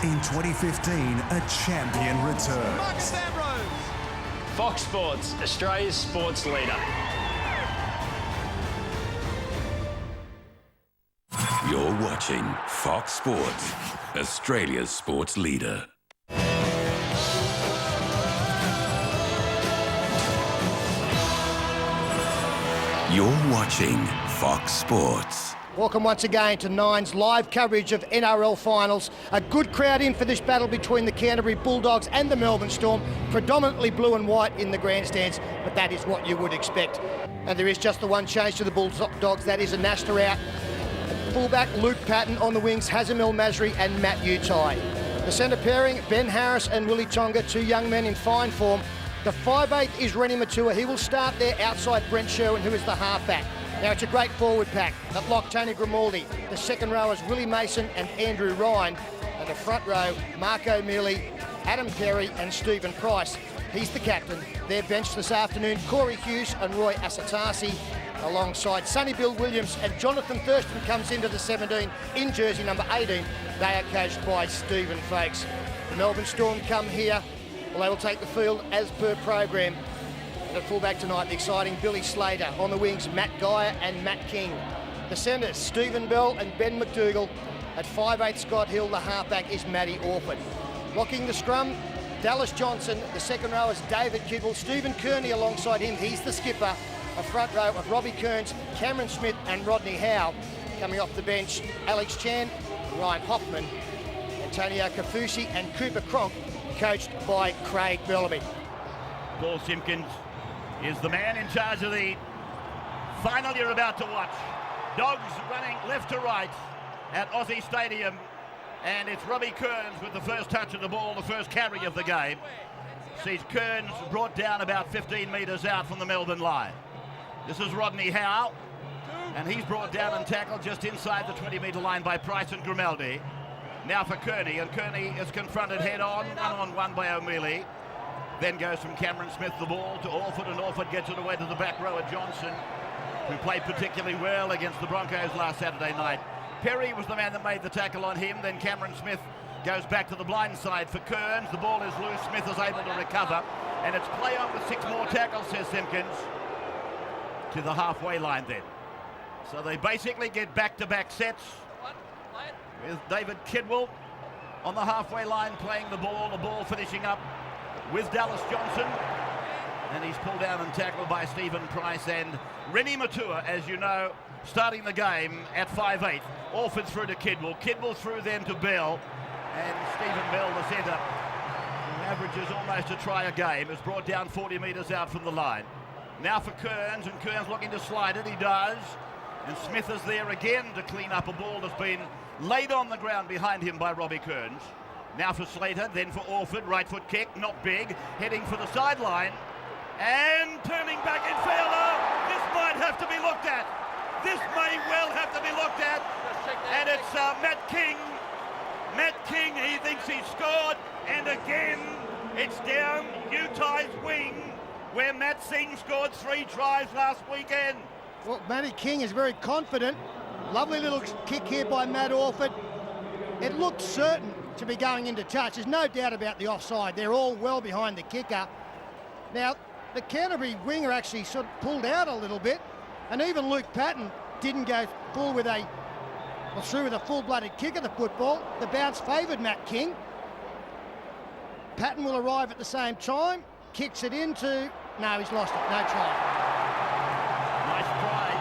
In 2015, a champion returns. Marcus Ambrose. Fox Sports, Australia's sports leader. You're watching Fox Sports, Australia's sports leader. You're watching Fox Sports. Welcome once again to Nine's live coverage of NRL finals. A good crowd in for this battle between the Canterbury Bulldogs and the Melbourne Storm. Predominantly blue and white in the grandstands, but that is what you would expect. And there is just the one change to the Bulldogs, that is a Nasta out. Fullback Luke Patton, on the wings Hazem El Masri and Matt Utai. The centre pairing, Ben Harris and Willie Tonga, two young men in fine form. The 5'8" is Rennie Matua. He will start there outside Brent Sherwin, who is the halfback. Now it's a great forward pack. At lock, Tony Grimaldi. The second row is Willie Mason and Andrew Ryan. And the front row, Mark O'Mealy, Adam Perry and Stephen Price. He's the captain. They're benched this afternoon, Corey Hughes and Roy Asatasi, alongside Sonny Bill Williams, and Jonathan Thurston comes into the 17 in jersey number 18. They are coached by Stephen Fakes. The Melbourne Storm come here. Well, they will take the field as per program. And at fullback tonight, the exciting Billy Slater. On the wings, Matt Geyer and Matt King. The centres, Stephen Bell and Ben McDougall. At 5'8", Scott Hill. The halfback is Matty Orford. Locking the scrum, Dallas Johnson. The second row is David Kidwell. Stephen Kearney alongside him. He's the skipper. A front row of Robbie Kearns, Cameron Smith and Rodney Howe. Coming off the bench, Alex Chan, Ryan Hoffman, Antonio Kafusi and Cooper Cronk, coached by Craig Bellamy. Paul Simpkins is the man in charge of the final you're about to watch. Dogs running left to right at AUSSIE Stadium, and it's Robbie Kearns with the first touch of the ball, the first carry of the game. Sees Kearns brought down about 15 metres out from the Melbourne line. This is Rodney Howe, and he's brought down and tackled just inside the 20-metre line by Price and Grimaldi. Now for Kearney, and Kearney is confronted head-on, one-on-one by O'Mealy. Then goes from Cameron Smith the ball to Orford, and Orford gets it away to the back row of Johnson, who played particularly well against the Broncos last Saturday night. Perry was the man that made the tackle on him. Then Cameron Smith goes back to the blind side for Kearns. The ball is loose. Smith is able to recover, and it's play on with 6 more tackles, says Simpkins, to the halfway line then. So they basically get back-to-back sets with David Kidwell on the halfway line playing the ball finishing up with Dallas Johnson, and he's pulled down and tackled by Stephen Price and Rennie Matua, as you know, starting the game at 5'8". Orford through to Kidwell, Kidwell through then to Bell, and Stephen Bell, the centre, who averages almost a try a game, is brought down 40 metres out from the line. Now for Kearns, and Kearns looking to slide it, he does. And Smith is there again to clean up a ball that's been laid on the ground behind him by Robbie Kearns. Now for Slater, then for Orford, right foot kick, not big, heading for the sideline. And turning back in fielder, this might have to be looked at. This may well have to be looked at. And it's Matt King. Matt King, he thinks he's scored. And again, it's down Utai's wing, where Matt Singh scored 3 tries last weekend. Well, Matty King is very confident. Lovely little kick here by Matt Orford. It looked certain to be going into touch. There's no doubt about the offside. They're all well behind the kicker. Now, the Canterbury winger actually sort of pulled out a little bit, and even Luke Patton didn't go through with a full-blooded kick of the football. The bounce favoured Matt King. Patton will arrive at the same time, kicks it into... No, he's lost it. No try. Nice try.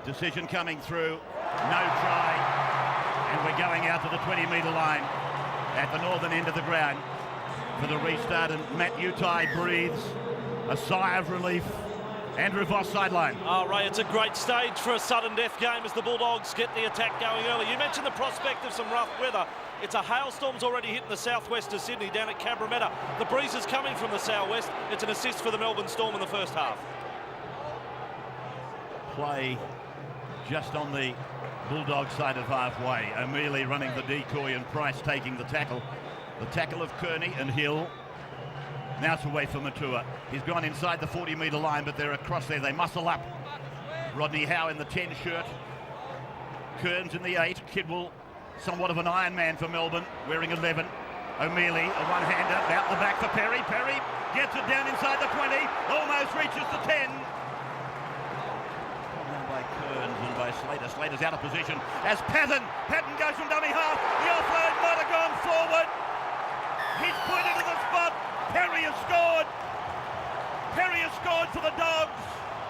Decision coming through. No try. And we're going out to the 20-metre line at the northern end of the ground for the restart. And Matt Utai breathes a sigh of relief. Andrew Voss sideline. Oh, Ray, it's a great stage for a sudden death game as the Bulldogs get the attack going early. You mentioned the prospect of some rough weather. It's a hailstorm's already hitting the southwest of Sydney down at Cabramatta. The breeze is coming from the southwest. It's an assist for the Melbourne Storm in the first half. Play just on the Bulldog side of halfway. O'Mealy running the decoy and Price taking the tackle. The tackle of Kearney and Hill. Now it's away for Matua. He's gone inside the 40-metre line, but they're across there. They muscle up. Rodney Howe in the 10 shirt Kearns in the 8. Kidwell, somewhat of an Iron Man for Melbourne, wearing 11. O'Mealy, a one-hander, out the back for Perry. Perry gets it down inside the 20, almost reaches the 10. Now by Kearns and by Slater. Slater's out of position as Patton goes from dummy half. The offload might have gone forward. He's pointed to the spot. Perry has scored. Perry has scored for the Dogs,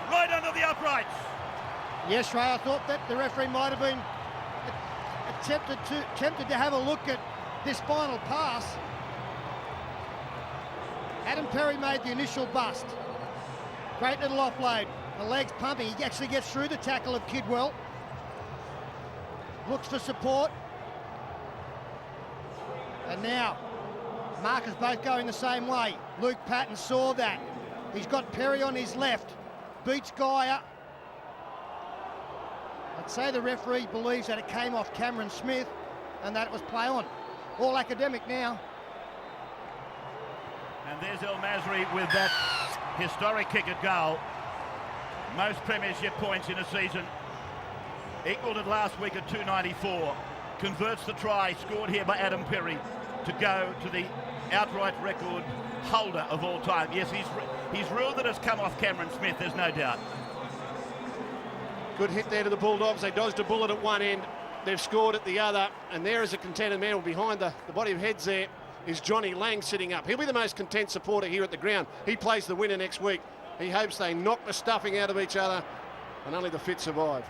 right under the uprights. Yes, Ray, I thought that the referee might have been tempted to have a look at this final pass. Adam Perry made the initial bust. Great little offload. The legs pumping. He actually gets through the tackle of Kidwell. Looks for support. And now, markers both going the same way. Luke Patton saw that. He's got Perry on his left. Beats Geyer. I'd say the referee believes that it came off Cameron Smith and that it was play on. All academic now. And there's El Masri with that historic kick at goal. Most premiership points in a season. Equalled it last week at 294. Converts the try scored here by Adam Perry to go to the outright record holder of all time. Yes, he's ruled that it's come off Cameron Smith, there's no doubt. Good hit there to the Bulldogs. They dodged a bullet at one end. They've scored at the other. And there is a contented man behind the body of heads there is Johnny Lang sitting up. He'll be the most content supporter here at the ground. He plays the winner next week. He hopes they knock the stuffing out of each other and only the fit survive.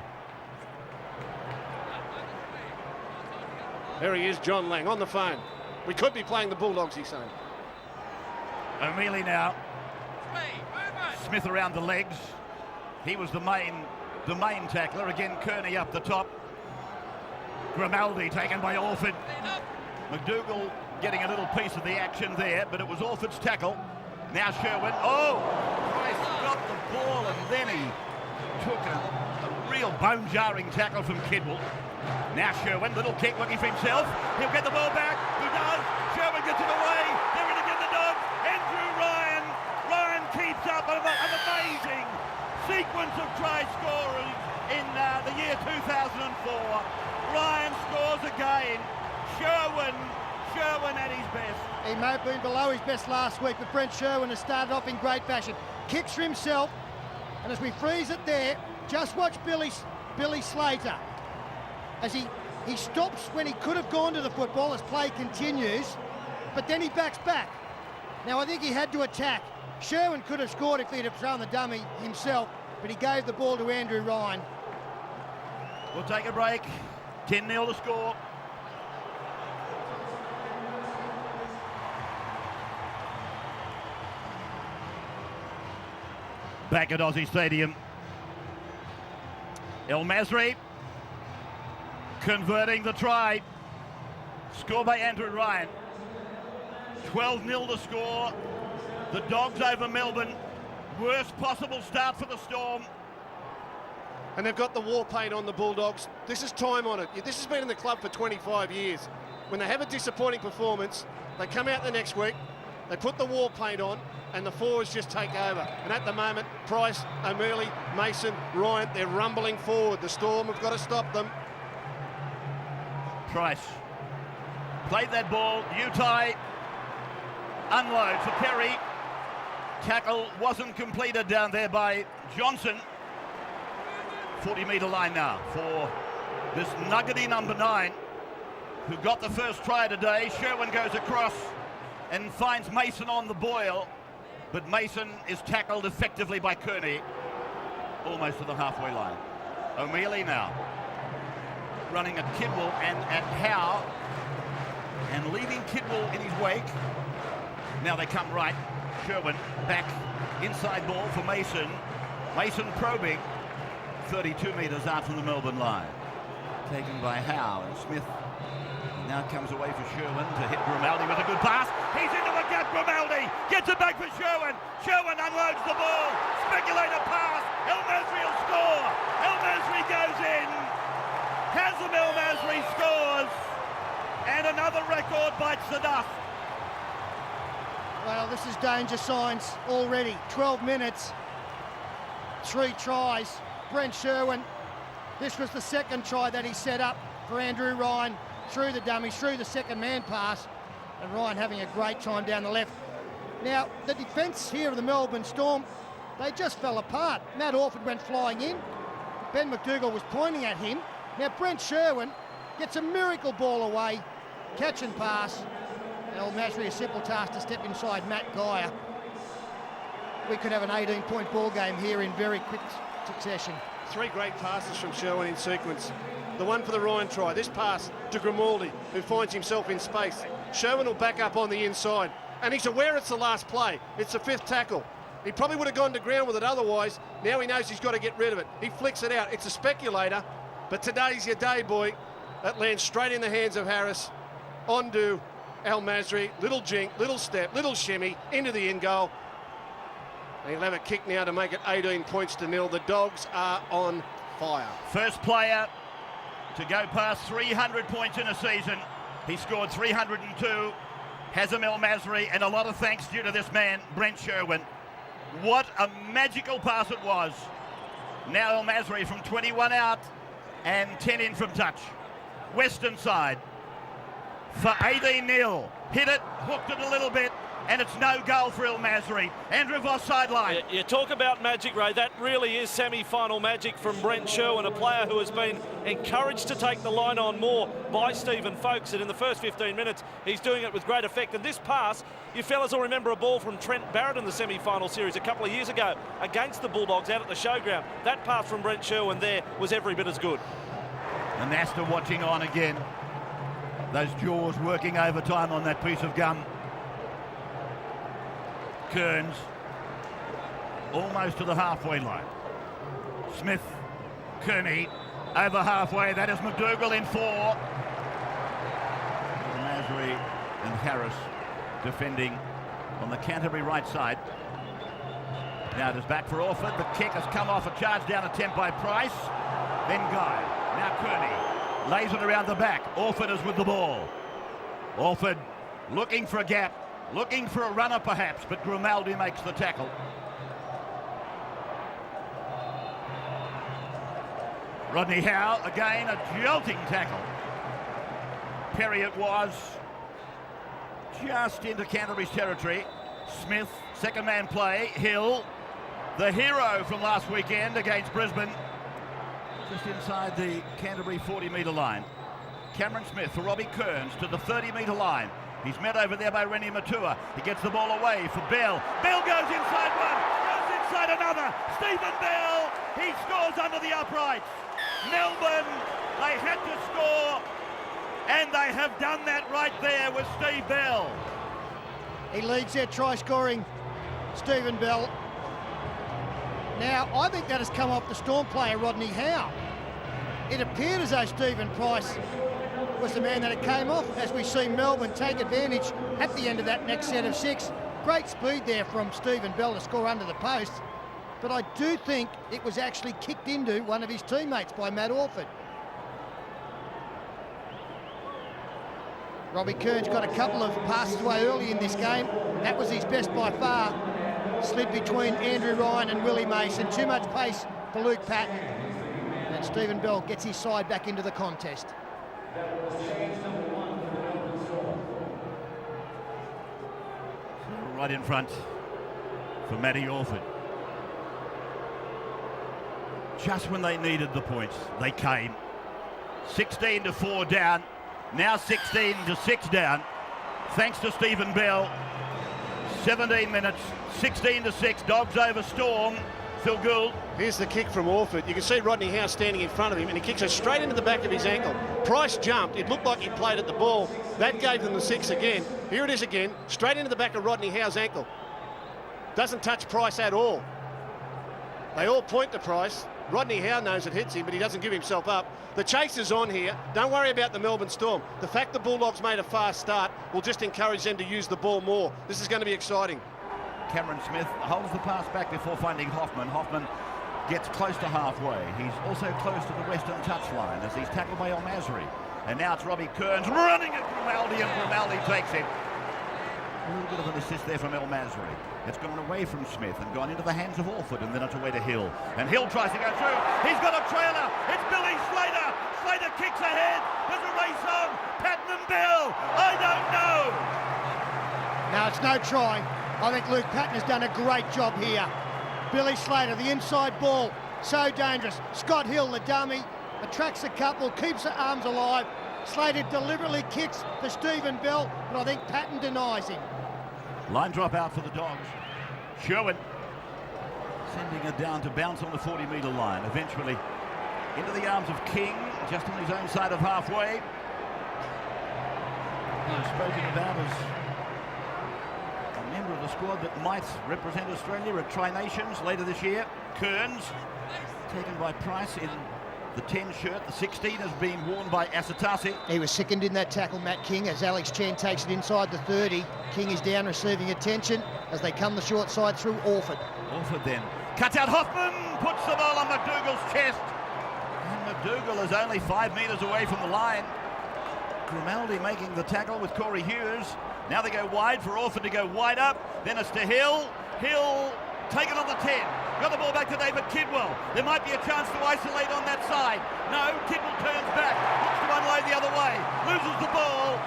There he is, John Lang, on the phone. We could be playing the Bulldogs, he's saying. O'Mealy now. Smith around the legs. He was the main tackler. Again, Kearney up the top. Grimaldi taken by Orford. McDougall getting a little piece of the action there, but it was Orford's tackle. Now Sherwin. Oh! Christ, got the ball and then he took a real bone-jarring tackle from Kidwell. Now Sherwin, little kick looking for himself. He'll get the ball back. He does. Sherwin gets it away. They're in again, the Dogs. Andrew Ryan. Ryan keeps up an amazing sequence of try scorers in the year 2004. Ryan scores again. Sherwin at his best. He may have been below his best last week, but Brent Sherwin has started off in great fashion. Kicks for himself, and as we freeze it there, just watch Billy Slater. As he stops when he could have gone to the football as play continues, but then he backs back. Now I think he had to attack. Sherwin could have scored if he'd have thrown the dummy himself, but he gave the ball to Andrew Ryan. We'll take a break. 10-0 to score. Back at Aussie Stadium. El Masri converting the try. Scored by Andrew Ryan. 12-0 to score. The Dogs over Melbourne. Worst possible start for the Storm. And they've got the war paint on the Bulldogs. This is time on it. This has been in the club for 25 years. When they have a disappointing performance, they come out the next week, they put the war paint on, and the forwards just take over. And at the moment, Price, O'Mealy, Mason, Ryan, they're rumbling forward. The Storm have got to stop them. Price played that ball. Utah unload for Perry. Tackle wasn't completed down there by Johnson. 40-metre line now for this nuggety number 9 who got the first try today. Sherwin goes across and finds Mason on the boil, but Mason is tackled effectively by Kearney almost to the halfway line. O'Mealy now running at Kidwell and at Howe and leaving Kidwell in his wake. Now they come right. Sherwin back, inside ball for Mason. Mason probing. 32 metres out from the Melbourne line. Taken by Howe, and Smith now comes away for Sherwin to hit Grimaldi with a good pass. He's into a gap, Grimaldi gets it back for Sherwin. Sherwin unloads the ball. Speculator pass. El Masri will score. El Masri goes in. Hazem El Masri scores. And another record bites the dust. Well, this is danger signs already. 12 minutes, 3 tries. Brent Sherwin This was the second try that he set up for Andrew Ryan through the dummies, through the second man pass, and Ryan having a great time down the left. Now, the defence here of the Melbourne Storm, they just fell apart. Matt Orford went flying in. Ben McDougall was pointing at him. Now, Brent Sherwin gets a miracle ball away, catch and pass. And Al-Masri, a simple task to step inside Matt Geyer. We could have an 18-point ball game here in very quick succession. 3 great passes from Sherwin in sequence. The one for the Ryan try, this pass to Grimaldi, who finds himself in space. Sherwin will back up on the inside, and he's aware it's the last play. It's the 5th tackle. He probably would have gone to ground with it otherwise. Now he knows he's got to get rid of it. He flicks it out. It's a speculator, but today's your day, boy. That lands straight in the hands of Harris. Onto Al-Masri, little jink, little step, little shimmy, into the in goal. He'll have a kick now to make it 18 points to 0. The Dogs are on fire. First player to go past 300 points in a season. He scored 302. Hazem Al-Masri, and a lot of thanks due to this man, Brent Sherwin. What a magical pass it was. Now Al-Masri from 21 out and 10 in from touch. Western side for 18-0. Hit it, hooked it a little bit, and it's no goal for Al-Masri. Andrew Voss sideline. You talk about magic, Ray. That really is semi-final magic from Brent Sherwin, a player who has been encouraged to take the line on more by Stephen Folkes, and in the first 15 minutes he's doing it with great effect. And this pass, you fellas will remember a ball from Trent Barrett in the semi-final series a couple of years ago against the Bulldogs out at the showground. That pass from Brent Sherwin there was every bit as good. And Asta watching on again. Those jaws working overtime on that piece of gum. Kearns almost to the halfway line. Smith, Kearney over halfway. That is McDougall in 4. Masri and Harris defending on the Canterbury right side. Now it is back for Orford. The kick has come off a charge down attempt by Price. Then Guy. Now Kearney lays it around the back. Orford is with the ball. Orford looking for a gap. Looking for a runner perhaps, but Grimaldi makes the tackle. Rodney Howe, again a jolting tackle. Perry it was, just into Canterbury's territory. Smith, second man play. Hill, the hero from last weekend against Brisbane, just inside the Canterbury 40-metre line. Cameron Smith for Robbie Kearns to the 30-metre line. He's met over there by Rennie Matua. He gets the ball away for Bell. Bell goes inside one, goes inside another. Stephen Bell, he scores under the uprights. Melbourne, they had to score, and they have done that right there with Steve Bell. He leads their try scoring, Stephen Bell. Now, I think that has come off the Storm player, Rodney Howe. It appeared as though Stephen Price was the man that it came off, as we see Melbourne take advantage at the end of that next set of 6. Great speed there from Stephen Bell to score under the post, but I do think it was actually kicked into one of his teammates by Matt Orford. Robbie Kearns got a couple of passes away early in this game. That was his best by far. Slid between Andrew Ryan and Willie Mason. Too much pace for Luke Patton. And Stephen Bell gets his side back into the contest. Right in front for Matty Orford. Just when they needed the points, they came. 16-4 down, now 16-6 down, thanks to Stephen Bell. 17 minutes, 16-6, Dogs over Storm. Phil Gould. Here's the kick from Orford. You can see Rodney Howe standing in front of him, and he kicks it straight into the back of his ankle. Price jumped. It looked like he played at the ball. That gave them the 6 again. Here it is again, straight into the back of Rodney Howe's ankle. Doesn't touch Price at all. They all point to Price. Rodney Howe knows it hits him, but he doesn't give himself up. The chase is on here. Don't worry about the Melbourne Storm. The fact the Bulldogs made a fast start will just encourage them to use the ball more. This is going to be exciting. Cameron Smith holds the pass back before finding Hoffman. Hoffman gets close to halfway. He's also close to the western touchline as he's tackled by Al-Masri. And now it's Robbie Kearns running at Grimaldi, and Grimaldi takes him. A little bit of an assist there from El Masri. It's gone away from Smith and gone into the hands of Orford, and then it's away to Hill. And Hill tries to go through. He's got a trailer. It's Billy Slater. Slater kicks ahead. There's a race on. Patton and Bill. I don't know. Now it's no try. I think Luke Patton has done a great job here. Billy Slater, the inside ball, so dangerous. Scott Hill, the dummy, attracts a couple, keeps the arms alive. Slater deliberately kicks for Stephen Bell, but I think Patton denies him. Line drop out for the Dogs. Sherwin sending it down to bounce on the 40-metre line. Eventually into the arms of King, just on his own side of halfway. He was spoken about as a member of the squad that might represent Australia at Tri-Nations later this year. Kearns, taken by Price in the 10 shirt. The 16 has been worn by Asatasi. He was second in that tackle, Matt King, as Alex Chan takes it inside the 30. King is down receiving attention as they come the short side through Orford. Orford then cuts out Hoffman, puts the ball on McDougall's chest. And McDougall is only 5 metres away from the line. Grimaldi making the tackle with Corey Hughes. Now they go wide for Orford to go wide up. Then it's to Hill. Hill taken on the 10. Got the ball back to David Kidwell. There might be a chance to isolate on that side. No, Kidwell turns back. Looks to unload the other way. Loses the ball.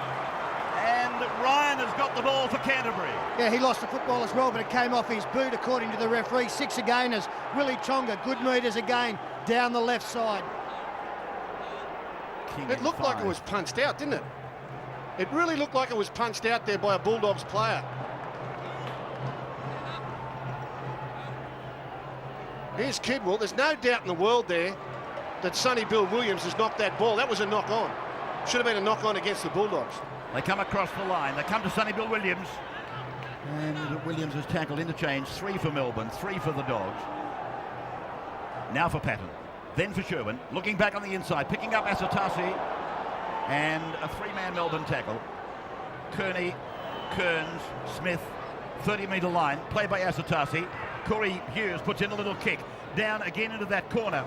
And Ryan has got the ball for Canterbury. Yeah, he lost the football as well, but it came off his boot according to the referee. 6 again as Willie Tonga, good meters again, down the left side. It looked like it was punched out, didn't it? It really looked like it was punched out there by a Bulldogs player. Here's Kidwell. There's no doubt in the world there that Sonny Bill Williams has knocked that ball. That was a knock on. Should have been a knock on against the Bulldogs. They come across the line. They come to Sonny Bill Williams. And Williams has tackled interchange. 3 for Melbourne, 3 for the Dogs. Now for Patton. Then for Sherwin. Looking back on the inside. Picking up Asatasi. And a 3-man Melbourne tackle. Kearney, Kearns, Smith. 30-metre line. Played by Asatasi. Corey Hughes puts in a little kick. Down again into that corner.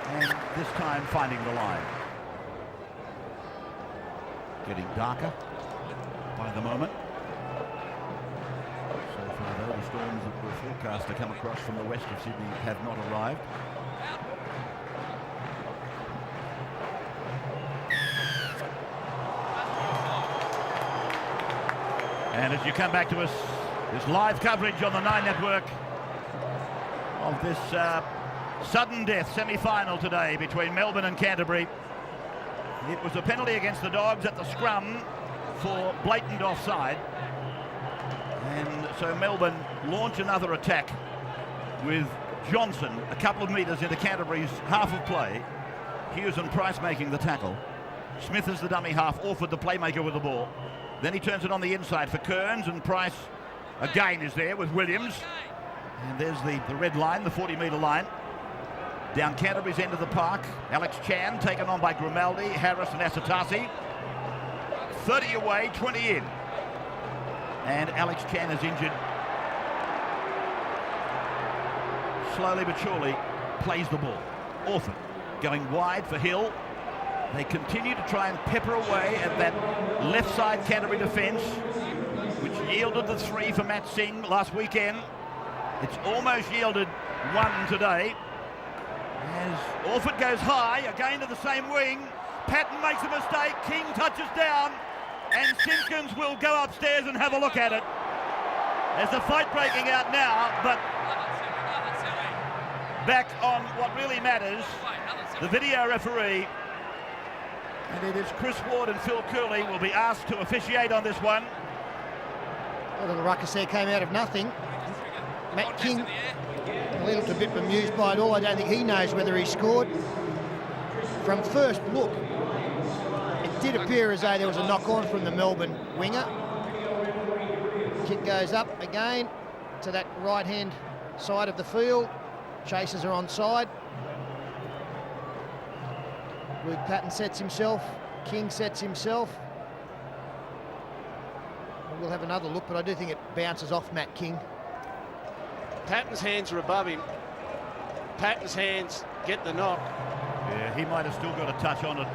And this time finding the line. Getting darker by the moment. So far though, the storms that were forecast to come across from the west of Sydney have not arrived. And as you come back to us, this live coverage on the 9 Network of this sudden death semi-final today between Melbourne and Canterbury. It was a penalty against the Dogs at the scrum for blatant offside. And so Melbourne launch another attack with Johnson a couple of metres into Canterbury's half of play. Hughes and Price making the tackle. Smith is the dummy half, Orford the playmaker with the ball. Then he turns it on the inside for Kearns, and Price again is there with Williams. And there's the red line, the 40-metre line. Down Canterbury's end of the park, Alex Chan taken on by Grimaldi, Harris and Asatasi. 30 away, 20 in. And Alex Chan is injured. Slowly but surely plays the ball. Orford going wide for Hill. They continue to try and pepper away at that left side Canterbury defence, which yielded the 3 for Matt Singh last weekend. It's almost yielded 1 today. As Orford goes high, again to the same wing. Patton makes a mistake, King touches down, and Simpkins will go upstairs and have a look at it. There's a fight breaking out now, but back on what really matters, the video referee, and it is Chris Ward and Phil Cooley will be asked to officiate on this one. A little ruckus there came out of nothing. Matt King, a little bit bemused by it all. I don't think he knows whether he scored. From first look, it did appear as though there was a knock-on from the Melbourne winger. Kick goes up again to that right-hand side of the field. Chasers are onside. Luke Patton sets himself. King sets himself. We'll have another look, but I do think it bounces off Matt King. Patton's hands are above him. Patton's hands get the knock. Yeah, he might have still got a touch on it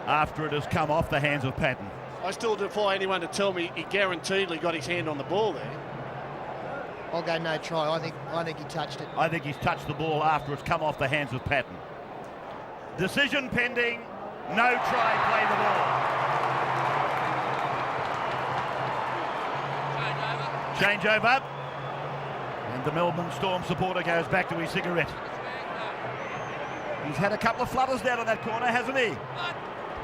after it has come off the hands of Patton. I still defy anyone to tell me he guaranteedly got his hand on the ball there. I'll go no try. I think he touched it. I think he's touched the ball after it's come off the hands of Patton. Decision pending. No try. Play the ball. Change over. And the Melbourne Storm supporter goes back to his cigarette. He's had a couple of flutters down on that corner, hasn't he?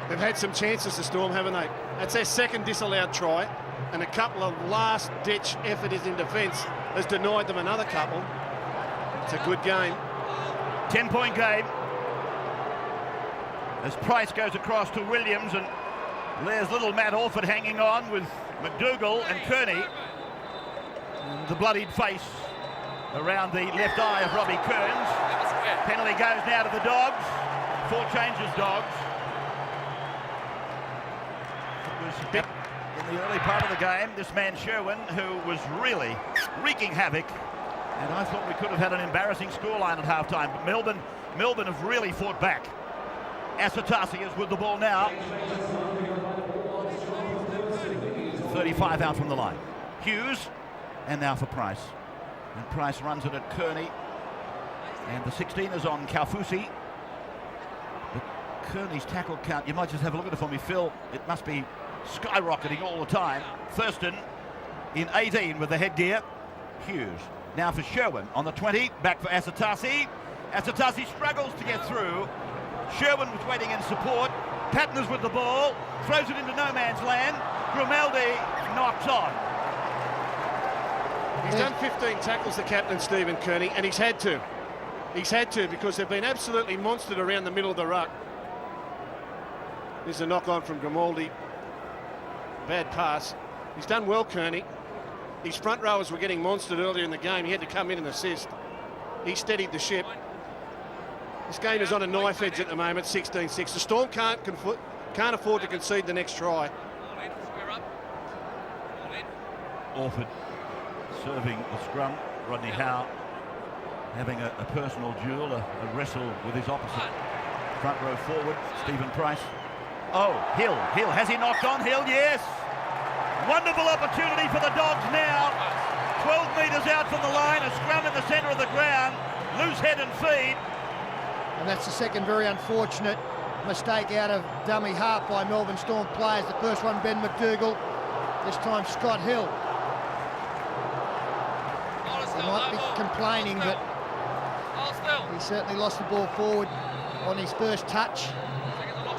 They've had some chances, the Storm, haven't they? That's their second disallowed try, and a couple of last-ditch efforts in defence has denied them another couple. It's a good game. 10-point game. As Price goes across to Williams, and there's little Matt Orford hanging on with McDougall and Kearney. And the bloodied face around the left eye of Robbie Kearns. Penalty goes now to the Dogs. 4 changes, Dogs. It was big in the early part of the game. This man Sherwin, who was really wreaking havoc. And I thought we could have had an embarrassing scoreline at halftime. But Melbourne have really fought back. Asatasi is with the ball now. 35 out from the line. Hughes, and now for Price. And Price runs it at Kearney. And the 16 is on Kaufusi. But Kearney's tackle count, you might just have a look at it for me, Phil. It must be skyrocketing all the time. Thurston in 18 with the headgear. Hughes. Now for Sherwin on the 20. Back for Asatasi. Asatasi struggles to get through. Sherwin was waiting in support. Patton is with the ball. Throws it into no man's land. Grimaldi knocks on. He's done 15 tackles, the captain, Stephen Kearney, and he's had to. He's had to, because they've been absolutely monstered around the middle of the ruck. There's a knock on from Grimaldi. Bad pass. He's done well, Kearney. His front rowers were getting monstered earlier in the game. He had to come in and assist. He steadied the ship. This game is on a knife edge at the moment, 16-6. The Storm can't afford to concede the next try. Orford serving the scrum. Rodney Howe having a personal duel, a wrestle with his opposite. Front row forward, Stephen Price. Oh, Hill, has he knocked on? Hill, yes. Wonderful opportunity for the Dogs now. 12 metres out from the line, a scrum in the centre of the ground. Loose head and feet. And that's the second very unfortunate mistake out of dummy half by Melbourne Storm players. The first one, Ben McDougall. This time, Scott Hill. He might be complaining, but he certainly lost the ball forward on his first touch.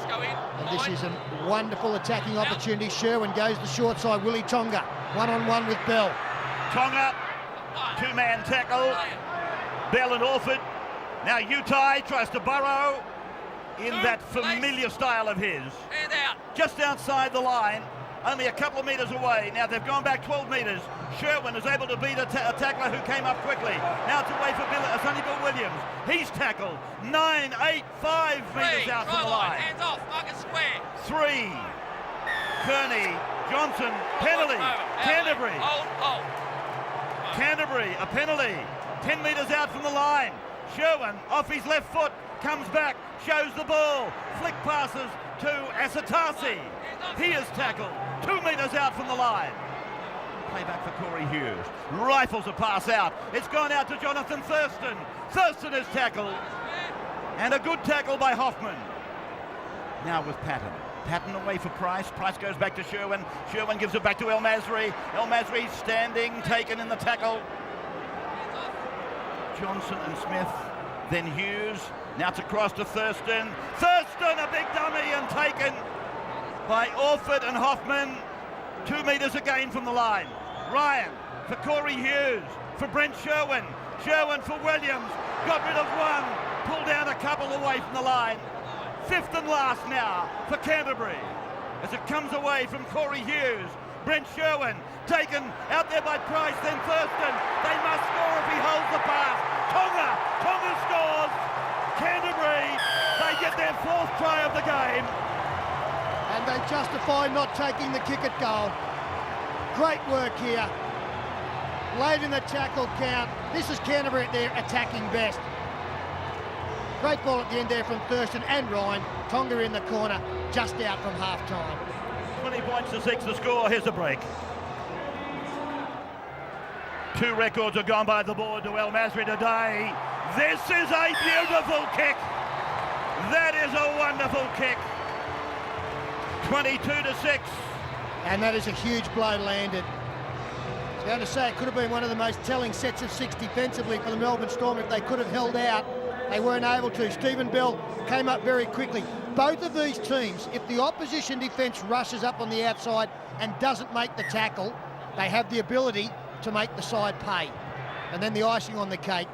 And this is a wonderful attacking opportunity. Sherwin goes the short side. Willie Tonga, one-on-one with Bell. Tonga, 2-man tackle. Bell and Orford. Now Utai tries to burrow in that familiar style of his. Just outside the line, only a couple of metres away. Now they've gone back 12 metres. Sherwin is able to beat a tackler who came up quickly. Now it's away for Sonny Bill Williams. He's tackled 9, 8, 5 metres out from the line. Hands off, mark it square. 3. Kearney, Johnson, penalty. Canterbury. Hold. Canterbury, a penalty. 10 metres out from the line. Sherwin off his left foot, comes back, shows the ball. Flick passes to Asatasi. He is tackled 2 metres out from the line. Play back for Corey Hughes. Rifles a pass out. It's gone out to Jonathan Thurston. Thurston is tackled. And a good tackle by Hoffman. Now with Patton. Patton away for Price. Price goes back to Sherwin. Sherwin gives it back to El Masri. El Masri standing, taken in the tackle. Johnson and Smith. Then Hughes. Now it's across to Thurston. Thurston, a big dummy, and taken by Orford and Hoffman. 2 metres again from the line. Ryan for Corey Hughes, for Brent Sherwin. Sherwin for Williams. Got rid of one. Pulled down a couple away from the line. 5th and last now for Canterbury. As it comes away from Corey Hughes. Brent Sherwin taken out there by Price, then Thurston. They must score if he holds the pass. Tonga scores. Canterbury, they get their 4th try of the game. And they justify not taking the kick at goal. Great work here. Late in the tackle count. This is Canterbury at their attacking best. Great ball at the end there from Thurston and Ryan. Tonga in the corner, just out from half-time. 20 points to 6 the score. Here's a break. 2 records are gone by the board to El Masri today. This is a beautiful kick. That is a wonderful kick. 22-6. And that is a huge blow landed. I was going to say it could have been one of the most telling sets of 6 defensively for the Melbourne Storm if they could have held out. They weren't able to. Stephen Bell came up very quickly. Both of these teams, if the opposition defence rushes up on the outside and doesn't make the tackle, they have the ability to make the side pay. And then the icing on the cake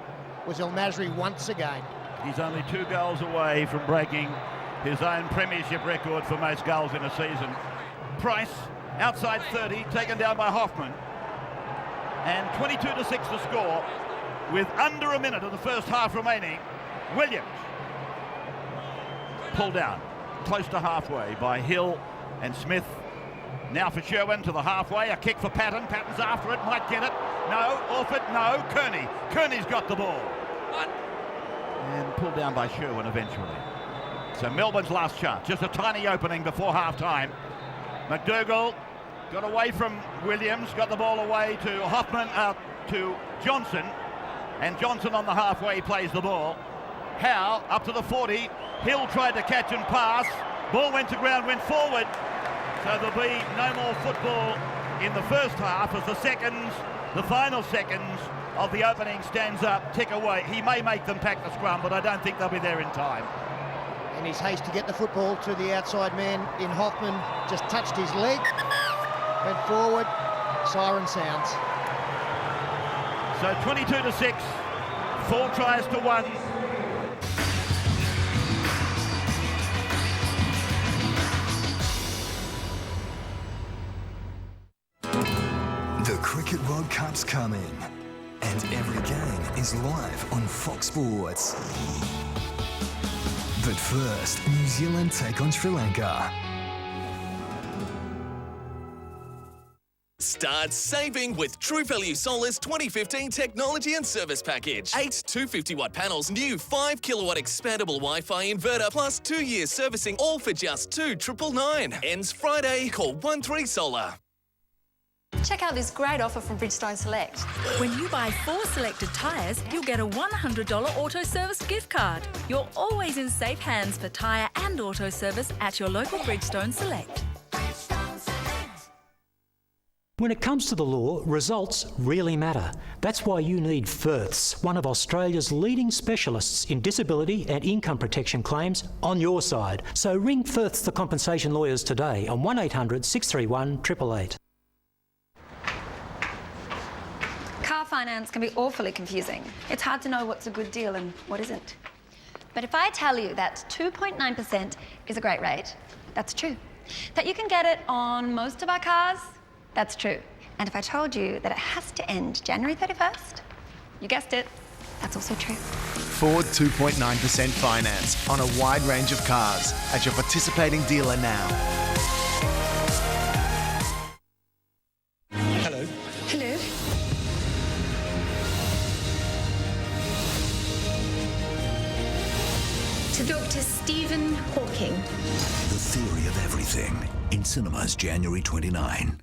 was El Masri once again. He's only 2 goals away from breaking his own premiership record for most goals in a season. Price, outside 30, taken down by Hoffman. And 22-6 the score, with under a minute of the first half remaining. Williams pulled down close to halfway by Hill and Smith. Now for Sherwin to the halfway, a kick for Patton. Patton's after it, might get it. No, off it, no. Kearney. Kearney's got the ball. And pulled down by Sherwin eventually. So Melbourne's last chance, just a tiny opening before half-time. McDougall got away from Williams, got the ball away to Hoffman, to Johnson. And Johnson on the halfway plays the ball. Howe up to the 40. Hill tried to catch and pass. Ball went to ground, went forward. So there'll be no more football in the first half as the final seconds of the opening stands up, tick away. He may make them pack the scrum, but I don't think they'll be there in time. In his haste to get the football to the outside man in Hoffman, just touched his leg, went forward, siren sounds. So 22-6, 4 tries to 1. The Cricket World Cup's coming, and every game is live on Fox Sports. But first, New Zealand take on Sri Lanka. Start saving with True Value Solar's 2015 Technology and Service Package. 8 250-watt panels, new 5 kilowatt expandable Wi-Fi inverter, plus 2 years servicing, all for just $2,999. Ends Friday. Call 13Solar. Check out this great offer from Bridgestone Select. When you buy 4 selected tyres, you'll get a $100 auto service gift card. You're always in safe hands for tyre and auto service at your local Bridgestone Select. When it comes to the law, results really matter. That's why you need Firths, one of Australia's leading specialists in disability and income protection claims, on your side. So ring Firths the Compensation Lawyers today on 1800 631 888. Car finance can be awfully confusing. It's hard to know what's a good deal and what isn't. But if I tell you that 2.9% is a great rate, that's true. That you can get it on most of our cars, that's true. And if I told you that it has to end January 31st, you guessed it, that's also true. Ford 2.9% finance on a wide range of cars at your participating dealer now. Hello. Hello. To Dr. Stephen Hawking. The Theory of Everything in cinemas January 29.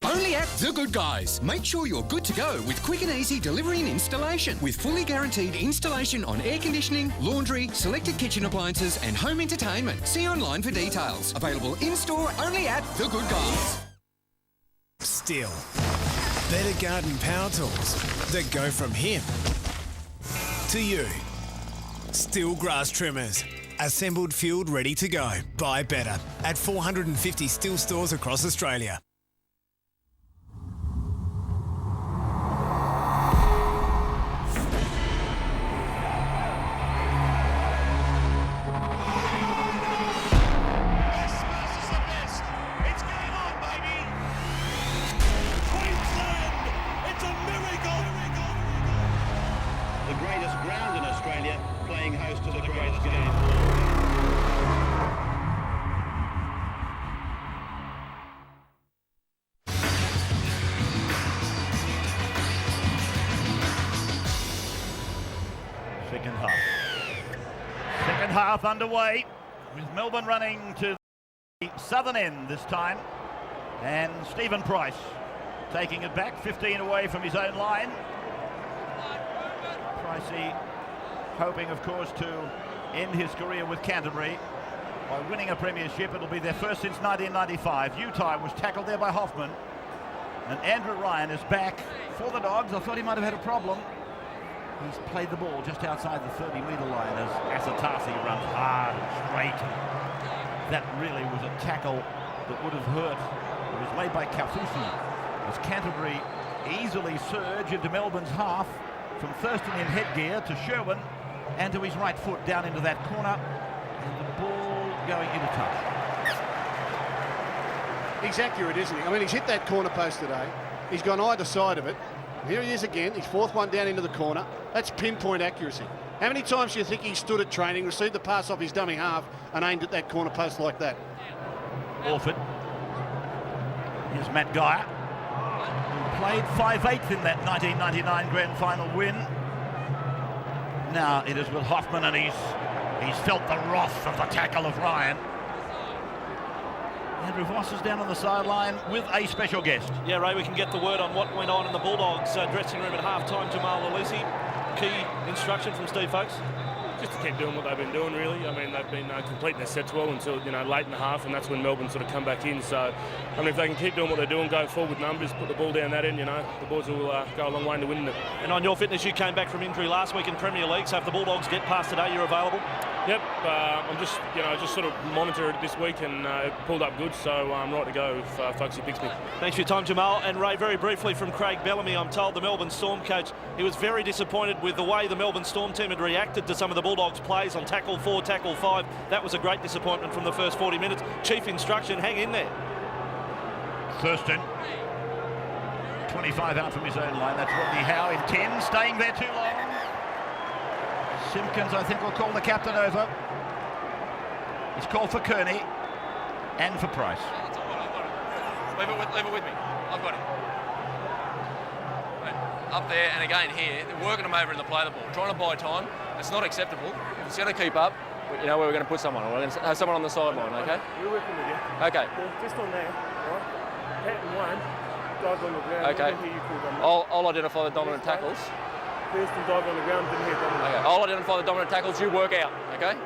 Only at The Good Guys. Make sure you're good to go with quick and easy delivery and installation. With fully guaranteed installation on air conditioning, laundry, selected kitchen appliances and home entertainment. See online for details. Available in-store only at The Good Guys. Still, better garden power tools that go from him to you. Still grass trimmers. Assembled, fueled, ready to go. Buy better at 450 Still stores across Australia. Second half underway with Melbourne running to Southern end this time, and Stephen Price taking it back, 15 away from his own line. Pricey hoping, of course, to end his career with Canterbury by winning a premiership. It'll be their first since 1995. Utah was tackled there by Hoffman, and Andrew Ryan is back for the Dogs. I thought he might have had a problem. He's played the ball just outside the 30-metre line as Asatasi runs hard and straight. That really was a tackle that would have hurt. It was made by Kafusi as Canterbury easily surge into Melbourne's half from Thurston in headgear to Sherwin and to his right foot down into that corner, and the ball going into touch. He's accurate, isn't he? I mean, he's hit that corner post today. He's gone either side of it. Here he is again, his fourth one down into the corner. That's pinpoint accuracy. How many times do you think he stood at training, received the pass off his dummy half and aimed at that corner post like that? Orford. Here's Matt Geyer, who played 5/8 in that 1999 grand final win. Now it is with Hoffman, and he's felt the wrath of the tackle of Ryan. Andrew Voss is down on the sideline with a special guest. Yeah, Ray, we can get the word on what went on in the Bulldogs dressing room at half-time. Jamal Lalisi, key instruction from Steve Folkes? Just to keep doing what they've been doing, really. I mean, they've been completing their sets well until, late in the half, and that's when Melbourne sort of come back in. So, I mean, if they can keep doing what they're doing, going forward with numbers, put the ball down that end, the boys will go a long way into winning it. And on your fitness, you came back from injury last week in Premier League, so if the Bulldogs get past today, you're available? Yep, I'm just, just sort of monitored it this week, and it pulled up good, so I'm right to go if Folkes picks me. Thanks for your time, Jamal. And Ray, very briefly from Craig Bellamy, I'm told the Melbourne Storm coach, he was very disappointed with the way the Melbourne Storm team had reacted to some of the Bulldogs' plays on tackle 4, tackle 5. That was a great disappointment from the first 40 minutes. Chief instruction, hang in there. Thurston, 25 out from his own line. That's Rodney Howe in 10, staying there too long. Simpkins, I think, will call the captain over. He's called for Kearney and for Price. Leave it with me. I've got him. Up there and again here, they're working them over in the play the ball, trying to buy time. It's not acceptable. If it's going to keep up, we know where we're going to put someone. We're going to have someone on the sideline, okay? We're working with you. Okay. Just on there, right? Pattern 1, dive on the ground. Okay. I'll identify the dominant tackles. First and dive on the ground, didn't hear dominant. Okay. I'll identify the dominant tackles. You work out, okay?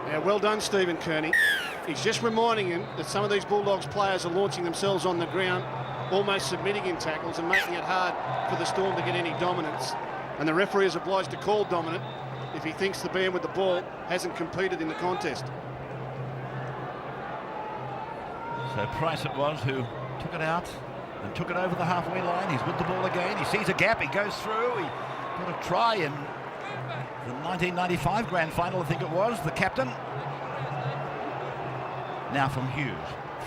Yeah, well done, Stephen Kearney. He's just reminding him that some of these Bulldogs players are launching themselves on the ground, almost submitting in tackles and making it hard for the Storm to get any dominance. And the referee is obliged to call dominant if he thinks the man with the ball hasn't competed in the contest. So Price it was who took it out and took it over the halfway line. He's with the ball again. He sees a gap. He goes through. He got a try in the 1995 grand final, I think it was. The captain. Now from Hughes.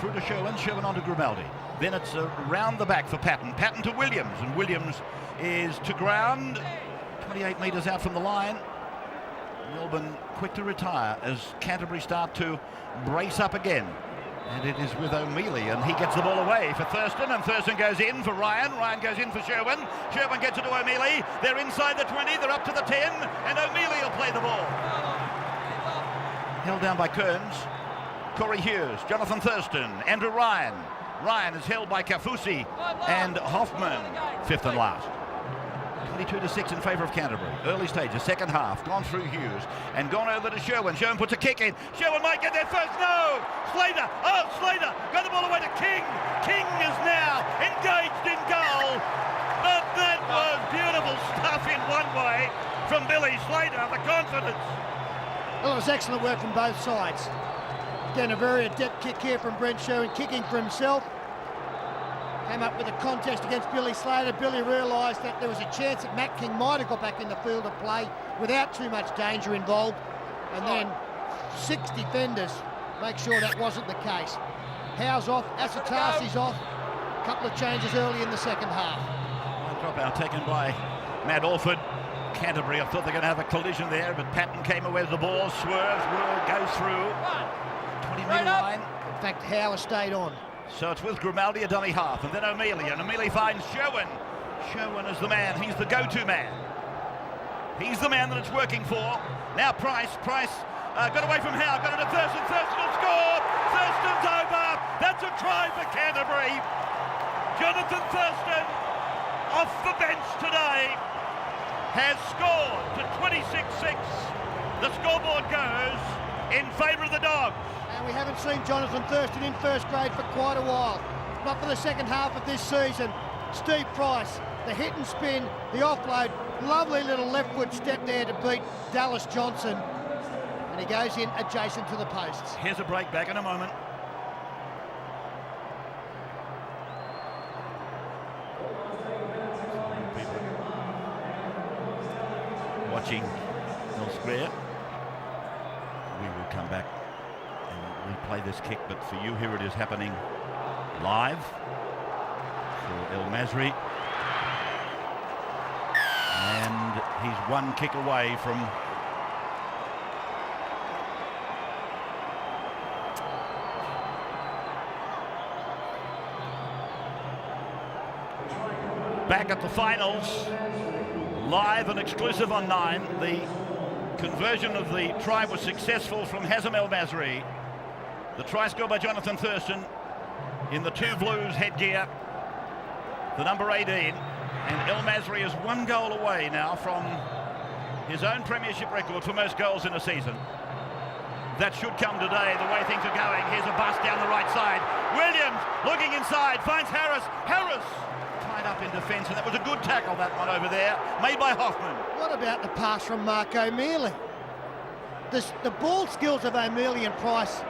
Through to Sherwin. Sherwin on to Grimaldi. Then it's around the back for Patton. Patton to Williams. And Williams is to ground. 28 metres out from the line. Melbourne quick to retire as Canterbury start to brace up again. And it is with O'Mealy, and he gets the ball away for Thurston, and Thurston goes in for Ryan. Ryan goes in for Sherwin. Sherwin gets it to O'Mealy. They're inside the 20, they're up to the 10, and O'Mealy will play the ball. Held down by Kearns. Corey Hughes, Jonathan Thurston, Andrew Ryan. Ryan is held by Kafusi and Hoffman, fifth and last. 22-6 in favour of Canterbury. Early stages, second half, gone through Hughes and gone over to Sherwin. Sherwin puts a kick in. Sherwin might get there first. No! Slater! Oh, Slater! Got the ball away to King. King is now engaged in goal. But that was beautiful stuff in one way from Billy Slater. The confidence. Well, it was excellent work from both sides. Again, a very adept kick here from Brent Sherwin, kicking for himself. Came up with a contest against Billy Slater. Billy realised that there was a chance that Matt King might have got back in the field of play without too much danger involved. And then 6 defenders make sure that wasn't the case. Howe's off, Asatasi's off. A couple of changes early in the second half. One drop out taken by Matt Orford. Canterbury, I thought they were going to have a collision there, but Patton came away with the ball, swerves, goes through. 20-metre line. In fact, Howe stayed on. So it's with Grimaldi, a dummy half, and then O'Mealy, and O'Mealy finds Sherwin. Sherwin is the man, he's the go-to man. He's the man that it's working for. Now Price got away from Howe, got it to Thurston, Thurston will score! It's over. That's a try for Canterbury. Jonathan Thurston, off the bench today, has scored to 26-6. The scoreboard goes in favour of the Dogs. And we haven't seen Jonathan Thurston in first grade for quite a while. Not for the second half of this season. Steve Price, the hit and spin, the offload, lovely little left foot step there to beat Dallas Johnson. And he goes in adjacent to the posts. Here's a break back in a moment. Watching elsewhere. We will come back and replay this kick, but for you here it is happening live for El Masri. And he's one kick away from back at the finals, live and exclusive on 9. The conversion of the try was successful from Hazem El Masri. The try scored by Jonathan Thurston in the 2 Blues headgear, the number 18. And El Masri is 1 goal away now from his own premiership record for most goals in a season. That should come today, the way things are going. Here's a bust down the right side. Williams looking inside, finds Harris. Harris tied up in defence, and that was a good tackle, that one over there, made by Hoffman. What about the pass from Mark O'Mealy? The ball skills of O'Mealy and Price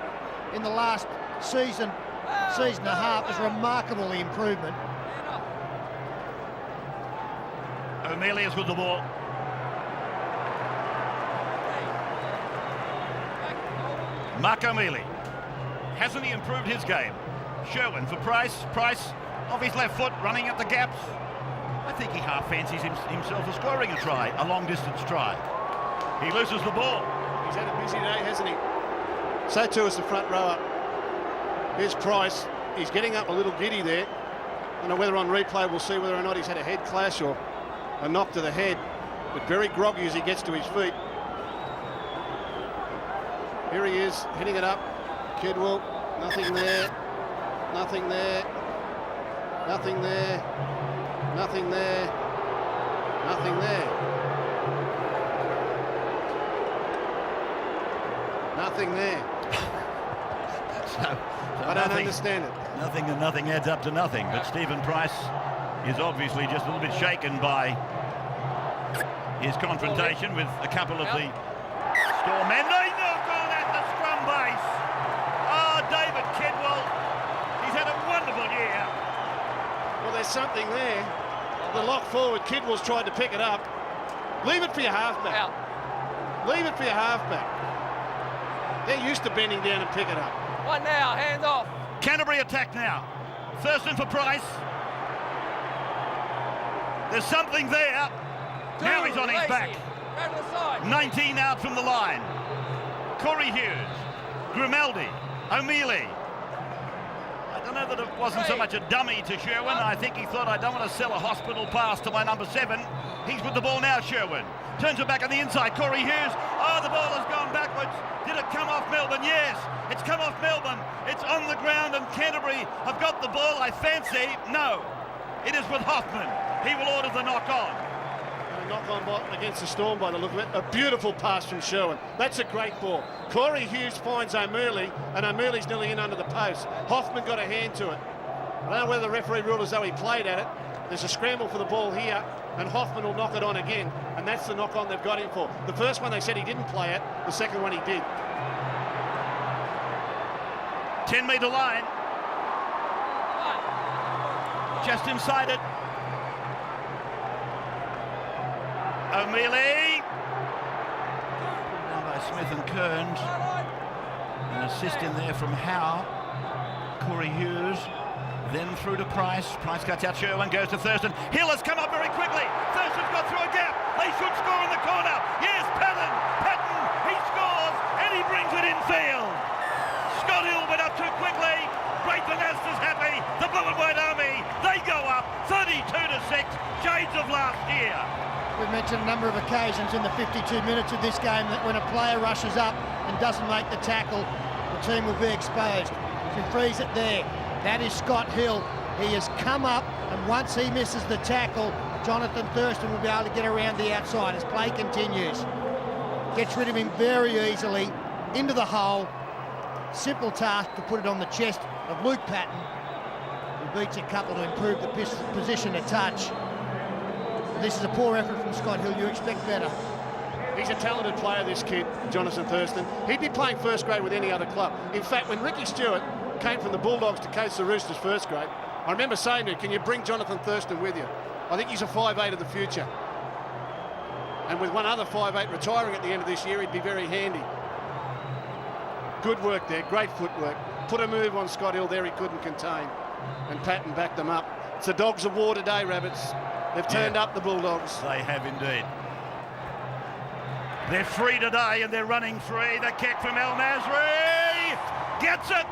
in the last season and a half is remarkable, the improvement. O'Mealy is with the ball. Mark O'Mealy. Hasn't he improved his game? Sherwin for Price. Price off his left foot, running at the gaps. I think he half fancies himself as scoring a try, a long-distance try. He loses the ball. He's had a busy day, hasn't he? So too is the front rower. Here's Price. He's getting up a little giddy there. I don't know whether on replay we'll see whether or not he's had a head clash or a knock to the head, but very groggy as he gets to his feet. Here he is, hitting it up. Kidwell, nothing there, nothing there, nothing there, nothing there, nothing there. Nothing there. So I don't understand it. Nothing and nothing adds up to nothing, but Stephen Price is obviously just a little bit shaken by his confrontation with a couple of the Storm men. They knock on at the scrum base. Oh, David Kidwell, he's had a wonderful year. Well, there's something there. The lock forward, Kidwell's tried to pick it up. Leave it for your halfback. Leave it for your halfback. They're used to bending down and pick it up. One now, hands off. Canterbury attack now. Thurston for Price. There's something there. Now he's on his back. 19 out from the line. Corey Hughes, Grimaldi, O'Mealy. I don't know that it wasn't so much a dummy to Sherwin. I think he thought, I don't want to sell a hospital pass to my number 7. He's with the ball now, Sherwin. Turns it back on the inside, Corey Hughes. Oh, the ball has gone backwards. Did it come off Melbourne? Yes, it's come off Melbourne. It's on the ground and Canterbury have got the ball, I fancy. No, it is with Hoffman. He will order the knock-on. Knock-on against the Storm by the look of it. A beautiful pass from Sherwin. That's a great ball. Corey Hughes finds O'Mealy, and O'Mealy's nearly in under the post. Hoffman got a hand to it. I don't know whether the referee ruled as though he played at it. There's a scramble for the ball here, and Hoffman will knock it on again, and that's the knock-on they've got him for. The first one they said he didn't play it, the second one he did. 10-metre line. Just inside it. O'Mealy. Down by Smith and Kearns. An assist in there from Howe. Corey Hughes. Then through to Price. Price cuts out Sherwin, goes to Thurston. Hill has come up very quickly. Thurston's got through a gap. They should score in the corner. Yes, Patton. He scores and he brings it in field. Scott Hill went up too quickly. Braithen Astor's happy. The Blue and White Army, they go up 32-6. Shades of last year. We've mentioned a number of occasions in the 52 minutes of this game that when a player rushes up and doesn't make the tackle, the team will be exposed. He frees it there. That is Scott Hill. He has come up, and once he misses the tackle, Jonathan Thurston will be able to get around the outside as play continues. Gets rid of him very easily, into the hole. Simple task to put it on the chest of Luke Patton, who beats a couple to improve the position a touch. This is a poor effort from Scott Hill. You expect better. He's a talented player, this kid, Jonathan Thurston. He'd be playing first grade with any other club. In fact, when Ricky Stewart came from the Bulldogs to coach the Roosters first grade, I remember saying to him, can you bring Jonathan Thurston with you? I think he's a 5'8" of the future. And with one other 5'8" retiring at the end of this year, he'd be very handy. Good work there, great footwork. Put a move on Scott Hill there he couldn't contain. And Patton backed them up. It's the Dogs of War today, Rabbits. They've turned up the Bulldogs. They have indeed. They're free today and they're running free. The kick from El Masri. Gets it.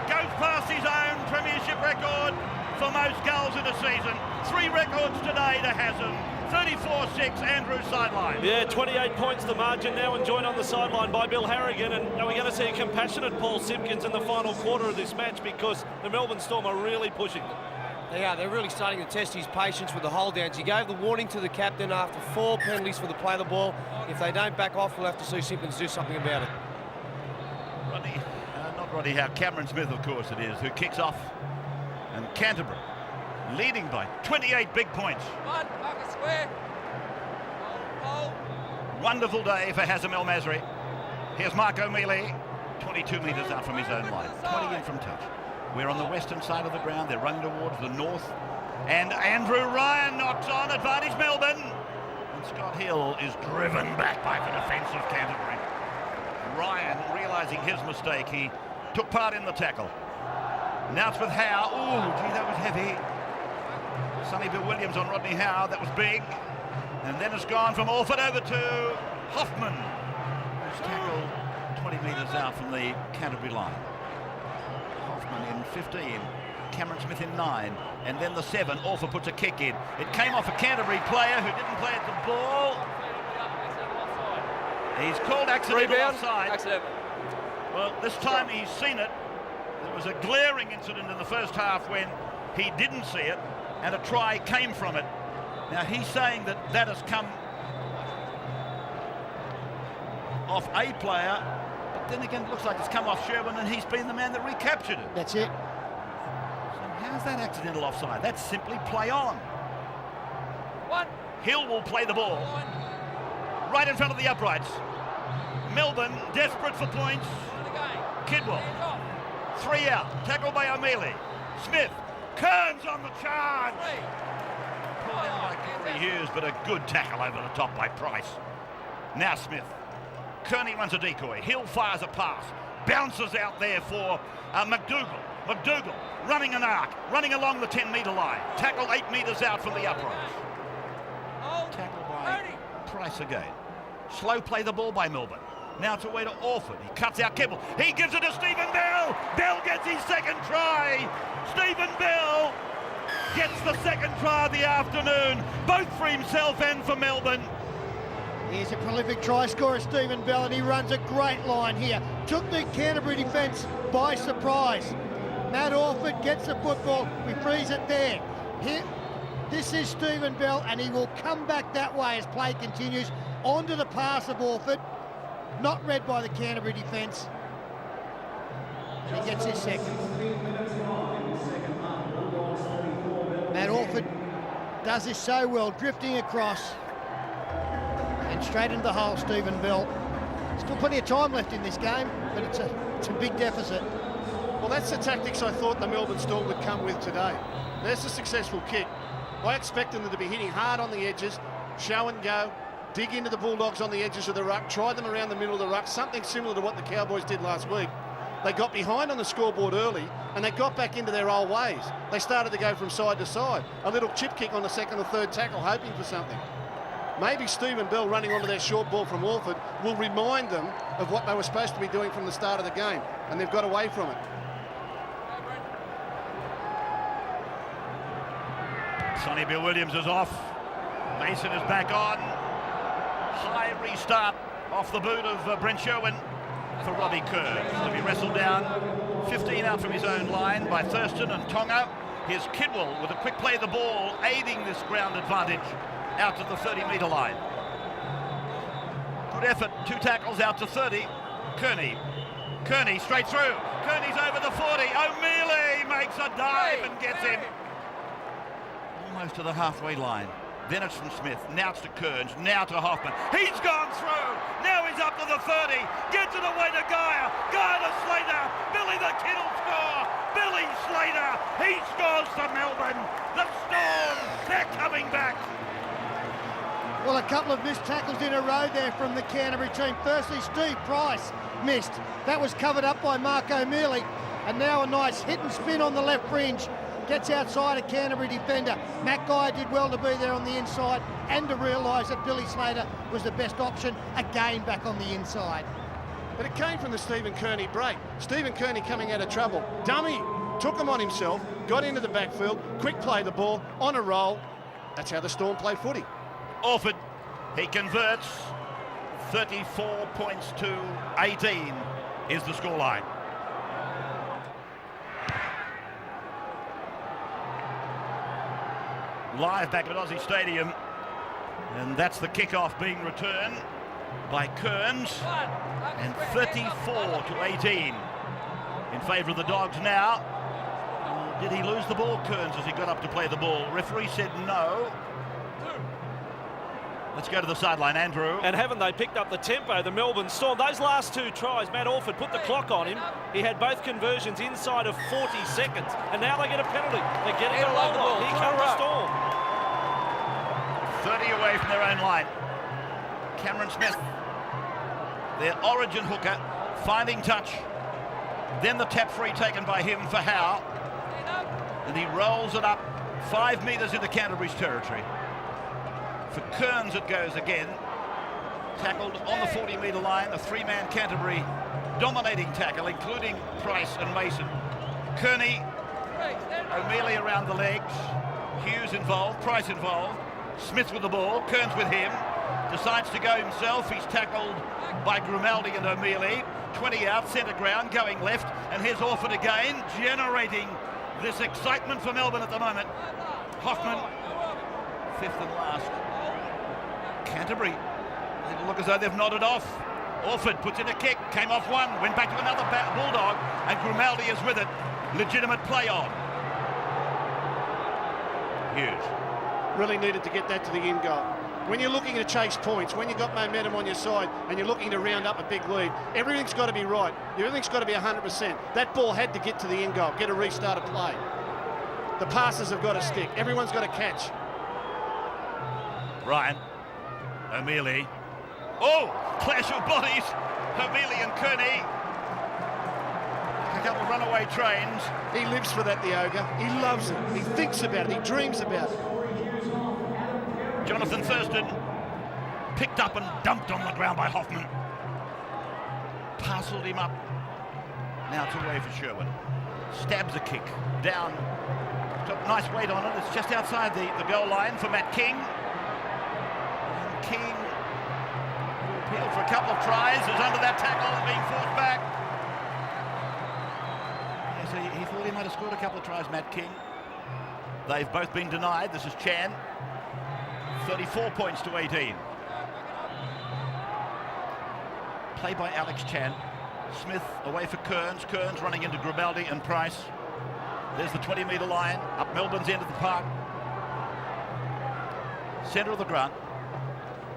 Goes past his own premiership record for most goals in a season. 3 records today to Hassan. 34-6, Andrew sideline. Yeah, 28 points the margin now, and joined on the sideline by Bill Harrigan. And are we going to see a compassionate Paul Simpkins in the final quarter of this match, because the Melbourne Storm are really pushing them? They are. They're really starting to test his patience with the hold downs. He gave the warning to the captain after 4 penalties for the play of the ball. If they don't back off, we'll have to see Simpkins do something about it. Not Rodney Howe, Cameron Smith, of course it is, who kicks off. And Canterbury leading by 28 big points. Wonderful day for Hassan El Masri. Here's Mark O'Mealy, 22 metres out from his own line, 20 in from touch. We're on the western side of the ground. They're running towards the north. And Andrew Ryan knocks on, advantage Melbourne. And Scott Hill is driven back by the defence of Canterbury. Ryan, realising his mistake, he took part in the tackle. Now it's with Howe. Ooh, gee, that was heavy. Sonny Bill Williams on Rodney Howe, that was big. And then it's gone from Orford over to Hoffman, who's tackled 20 metres out from the Canterbury line. Hoffman in 15, Cameron Smith in 9, and then the 7, Orford puts a kick in. It came off a Canterbury player who didn't play at the ball. He's called accidental offside. Accidental. Well, this time he's seen it. There was a glaring incident in the first half when he didn't see it, and a try came from it. Now he's saying that that has come off a player, but then again it looks like it's come off Sherwin, and he's been the man that recaptured it. That's it. So how's that accidental offside? That's simply play on. Hill will play the ball. Right in front of the uprights. Melbourne desperate for points. Kidwell. 3 out. Tackled by O'Mealy. Smith. Kearns on the charge. Pulled in by Corey Hughes, but a good tackle over the top by Price. Now Smith. Kearney runs a decoy. Hill fires a pass. Bounces out there for McDougall. McDougall running an arc. Running along the 10-metre line. Tackle 8 metres out from the uprights. Tackle by Price again. Slow play the ball by Melbourne. Now it's away to Orford. He cuts out Kibble. He gives it to Stephen Bell. Bell gets his second try. Stephen Bell gets the second try of the afternoon, both for himself and for Melbourne. He's a prolific try scorer, Stephen Bell, and he runs a great line here. Took the Canterbury defence by surprise. Matt Orford gets the football. We freeze it there. Here, this is Stephen Bell, and he will come back that way as play continues. Onto the pass of Orford. Not read by the Canterbury defence. And he gets his second. Matt Orford does this so well, drifting across. And straight into the hole, Stephen Bell. Still plenty of time left in this game, but it's a big deficit. Well, that's the tactics I thought the Melbourne Storm would come with today. There's a successful kick. I expected them to be hitting hard on the edges, show and go, dig into the Bulldogs on the edges of the ruck, try them around the middle of the ruck, something similar to what the Cowboys did last week. They got behind on the scoreboard early, and they got back into their old ways. They started to go from side to side. A little chip kick on the second or third tackle, hoping for something. Maybe Stephen Bell running onto their short ball from Orford will remind them of what they were supposed to be doing from the start of the game, and they've got away from it. Sonny Bill Williams is off. Mason is back on. High restart off the boot of Brent Sherwin. for Robbie Kearns to be wrestled down 15 out from his own line by Thurston and Tonga. Here's Kidwell with a quick play of the ball, aiding this ground advantage out to the 30-metre line. Good effort, 2 tackles out to 30. Kearney straight through. Kearney's over the 40. O'Mealy makes a dive and gets him almost to the halfway line. Then it's from Smith, now it's to Kearns, now to Hoffman. He's gone through, now he's up to the 30, gets it away to Geyer to Slater, Billy the Kid will score, Billy Slater, he scores for Melbourne. The Storm, they're coming back. Well, a couple of missed tackles in a row there from the Canterbury team. Firstly, Steve Price missed. That was covered up by Mark O'Mealy. And now a nice hit and spin on the left fringe. Gets outside a Canterbury defender. Matt Geyer did well to be there on the inside and to realise that Billy Slater was the best option, again back on the inside. But it came from the Stephen Kearney break. Stephen Kearney coming out of trouble. Dummy took him on himself, got into the backfield, quick play the ball, on a roll. That's how the Storm play footy. Orford, he converts. 34 points to 18 is the scoreline. Live back at Aussie Stadium, and that's the kickoff being returned by Kearns, and 34 to 18 in favour of the Dogs now. Did he lose the ball, Kearns, as he got up to play the ball? Referee said no. Let's go to the sideline, Andrew. And haven't they picked up the tempo, the Melbourne Storm? Those last 2 tries, Matt Orford put the clock on him. He had both conversions inside of 40 seconds, and now they get a penalty. They're getting a roll on. Here comes the Storm. 30 away from their own line. Cameron Smith, their origin hooker, finding touch. Then the tap free taken by him for Howe. And he rolls it up 5 metres into Canterbury's territory. For Kearns it goes again. Tackled on the 40-metre line, a 3-man Canterbury dominating tackle, including Price and Mason. Kearney, O'Mealy around the legs, Hughes involved, Price involved, Smith with the ball, Kearns with him, decides to go himself. He's tackled by Grimaldi and O'Mealy. 20 out, centre ground, going left, and here's Orford again, generating this excitement for Melbourne at the moment. Hoffman, 5th and last. Canterbury, they look as though they've nodded off. Orford puts in a kick, came off one, went back to another Bulldog, and Grimaldi is with it. Legitimate play on. Hughes. Really needed to get that to the end goal. When you're looking to chase points, when you've got momentum on your side and you're looking to round up a big lead, everything's got to be right. Everything's got to be 100%. That ball had to get to the end goal, get a restart of play. The passes have got to stick. Everyone's got to catch. Ryan. O'Mealy. Oh, clash of bodies. O'Mealy and Kearney. A couple of runaway trains. He lives for that, the ogre. He loves it. He thinks about it. He dreams about it. Jonathan Thurston picked up and dumped on the ground by Hoffman. Parcelled him up. Now it's away for Sherwin. Stabs a kick down. Took nice weight on it. It's just outside the goal line for Matt King. And King appealed for a couple of tries. Is under that tackle and being forced back. Yes, he thought he might have scored a couple of tries, Matt King. They've both been denied. This is Chan. 34 points to 18. Play by Alex Chan. Smith away for Kearns. Kearns running into Grimaldi and Price. There's the 20-metre line up Melbourne's end of the park. Centre of the ground.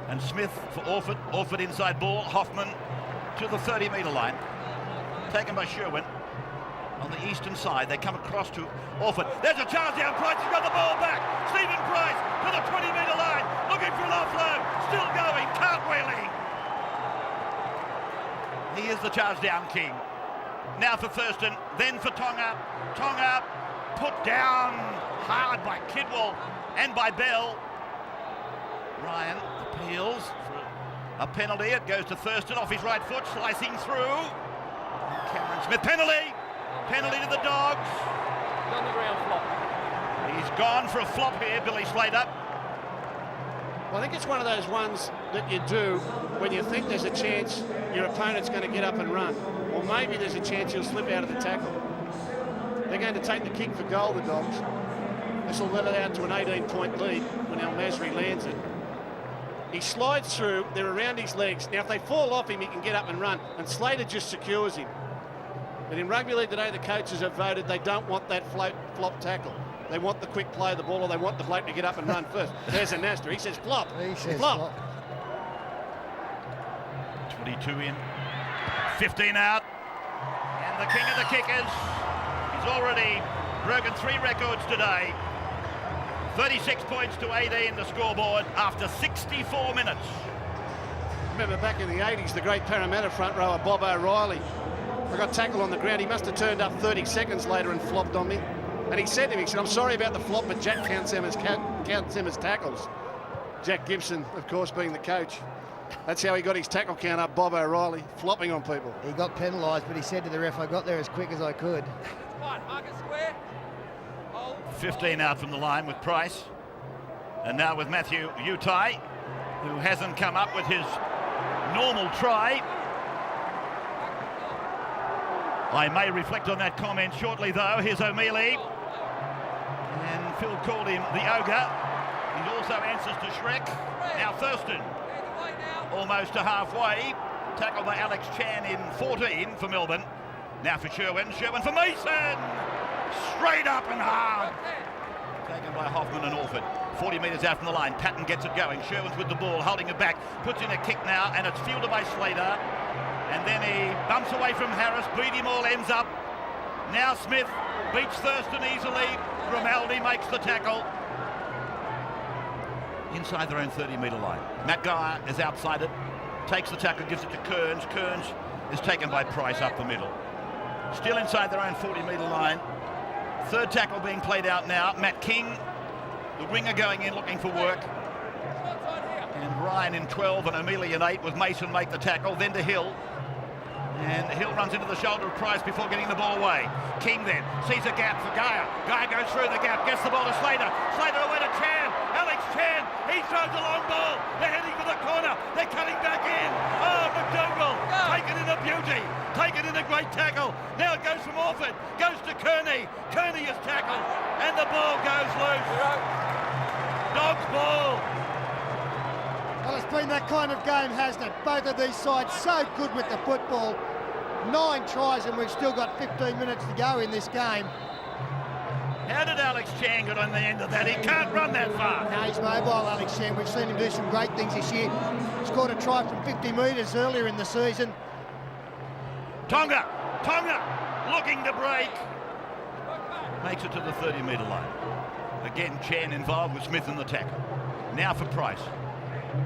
And Smith for Orford. Orford inside ball. Hoffman to the 30-metre line. Taken by Sherwin. On the eastern side, they come across to Orford. There's a charge down. Price has got the ball back. Stephen Price to the 20-metre line, looking for an offload. Still going, cartwheeling. He is the charge down king. Now for Thurston, then for Tonga. Tonga put down hard by Kidwell and by Bell. Ryan appeals for a penalty. It goes to Thurston off his right foot, slicing through. Cameron Smith, penalty. Penalty to the Dogs. On the ground flop. He's gone for a flop here, Billy Slater. Well, I think it's one of those ones that you do when you think there's a chance your opponent's going to get up and run. Or maybe there's a chance he'll slip out of the tackle. They're going to take the kick for goal, the Dogs. This will let it out to an 18-point lead when Al-Masri lands it. He slides through, they're around his legs. Now, if they fall off him, he can get up and run, and Slater just secures him. But in rugby league today, the coaches have voted they don't want that flop tackle. They want the quick play of the ball, or they want the bloke to get up and run first. There's a Nasser. He says flop. He says flop. 22 in, 15 out, and the king of the kickers. He's already broken 3 records today. 36 points to 18 the scoreboard after 64 minutes. Remember back in the 80s, the great Parramatta front rower Bob O'Reilly, I got tackled on the ground. He must have turned up 30 seconds later and flopped on me. And he said to me, he said, I'm sorry about the flop, but Jack counts them as tackles. Jack Gibson, of course, being the coach. That's how he got his tackle count up, Bob O'Reilly, flopping on people. He got penalised, but he said to the ref, I got there as quick as I could. 15 out from the line with Price. And now with Matthew Utai, who hasn't come up with his normal try. I may reflect on that comment shortly, though. Here's O'Mealy. And Phil called him the ogre. He also answers to Shrek. Now Thurston, almost to halfway. Tackled by Alex Chan in 14 for Melbourne. Now for Sherwin. Sherwin for Mason. Straight up and hard. Taken by Hoffman and Orford. 40 metres out from the line. Patton gets it going. Sherwin's with the ball, holding it back. Puts in a kick now, and it's fielded by Slater. And then he bumps away from Harris. Beatty Mall ends up. Now Smith beats Thurston easily. Grimaldi makes the tackle. Inside their own 30-metre line. Matt Geyer is outside it. Takes the tackle, gives it to Kearns. Kearns is taken by Price up the middle. Still inside their own 40-metre line. Third tackle being played out now. Matt King, the winger, going in looking for work. And Ryan in 12 and O'Mealy in 8 with Mason make the tackle. Then to Hill. And Hill runs into the shoulder of Price before getting the ball away. King then sees a gap for Geyer. Geyer goes through the gap, gets the ball to Slater. Slater away to Chan. Alex Chan, he throws a long ball. They're heading for the corner. They're cutting back in. Oh, McDougall, taken in a beauty. Taken in a great tackle. Now it goes from Orford. Goes to Kearney. Kearney is tackled. And the ball goes loose. Dogs ball. Well, it's been that kind of game, hasn't it? Both of these sides so good with the football. 9 tries and we've still got 15 minutes to go in this game. How did Alex Chan get on the end of that? He can't run that far. No, he's mobile, Alex Chan. We've seen him do some great things this year. Scored a try from 50 metres earlier in the season. Tonga looking to break. Makes it to the 30-metre line. Again, Chan involved with Smith in the tackle. Now for Price.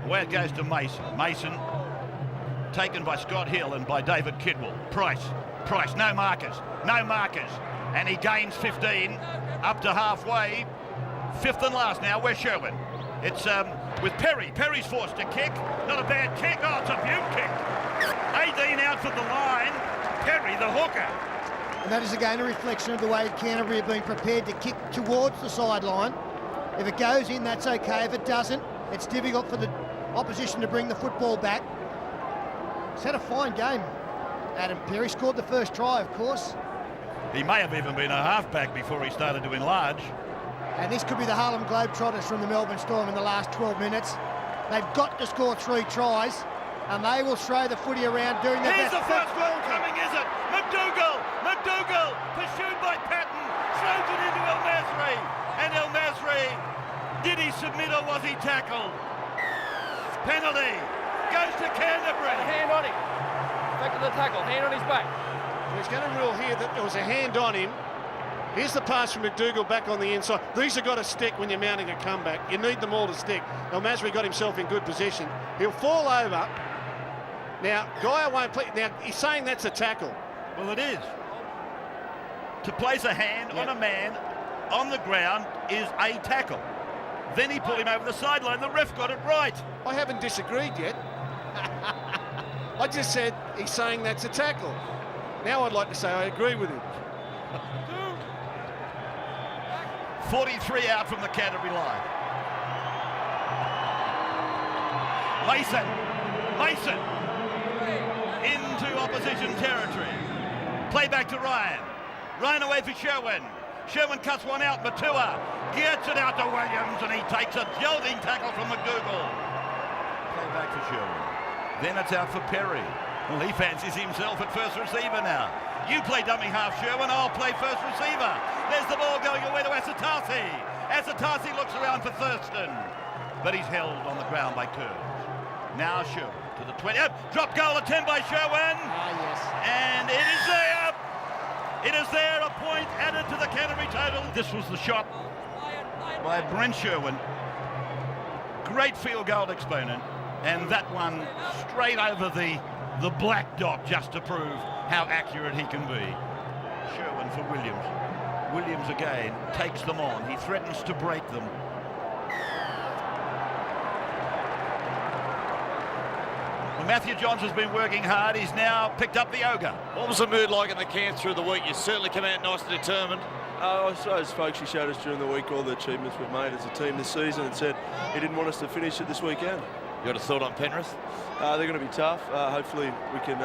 Away it goes to Mason. Mason taken by Scott Hill and by David Kidwell. Price, no markers. And he gains 15 up to halfway. 5th and last now, where's Sherwin? It's with Perry. Perry's forced to kick. Not a bad kick. Oh, it's a beaut kick. 18 out from the line. Perry, the hooker. And that is again a reflection of the way Canterbury have been prepared to kick towards the sideline. If it goes in, that's okay. If it doesn't, it's difficult for the opposition to bring the football back. It's had a fine game. Adam Perry scored the first try, of course. He may have even been a halfback before he started to enlarge. And this could be the Harlem Globetrotters from the Melbourne Storm in the last 12 minutes. They've got to score 3 tries, and they will throw the footy around doing their best. Here's the first one coming, is it? McDougall, pursued by Patton, throws it into El-Masri. And El-Masri, did he submit or was he tackled? Penalty, goes to Canterbury. Hand on him. Back to the tackle, hand on his back. So he's going to rule here that there was a hand on him. Here's the pass from McDougall back on the inside. These have got to stick when you're mounting a comeback. You need them all to stick. El-Masri got himself in good position. He'll fall over. Now, Geyer won't play. Now, he's saying that's a tackle. Well, it is. To place a hand on a man on the ground is a tackle. Then he pulled him over the sideline. The ref got it right. I haven't disagreed yet. I just said he's saying that's a tackle. Now I'd like to say I agree with him. 43 out from the Canterbury line. Mason into opposition territory. Play back to Ryan. Ryan away for Sherwin. Sherwin cuts one out. Matua gets it out to Williams, and he takes a jolting tackle from McDougall. Play back to Sherwin. Then it's out for Perry. Well, he fancies himself at first receiver now. You play dummy half, Sherwin. I'll play first receiver. There's the ball going away to Asatasi. Asatasi looks around for Thurston, but he's held on the ground by Kearns. Now Sherwin to the 20. Drop goal attempt by Sherwin. Yes. And it is there. It is there. A point added to the Canterbury total. This was the shot by Brent Sherwin. Great field goal exponent. And that one straight over the black dot, just to prove how accurate he can be. Sherwin for Williams. Williams again takes them on. He threatens to break them. Well, Matthew Johns has been working hard. He's now picked up the ogre. What was the mood like in the camp through the week? You certainly come out nice and determined. I suppose Folksy showed us during the week all the achievements we've made as a team this season and said he didn't want us to finish it this weekend. You got a thought on Penrith? They're going to be tough. Hopefully we can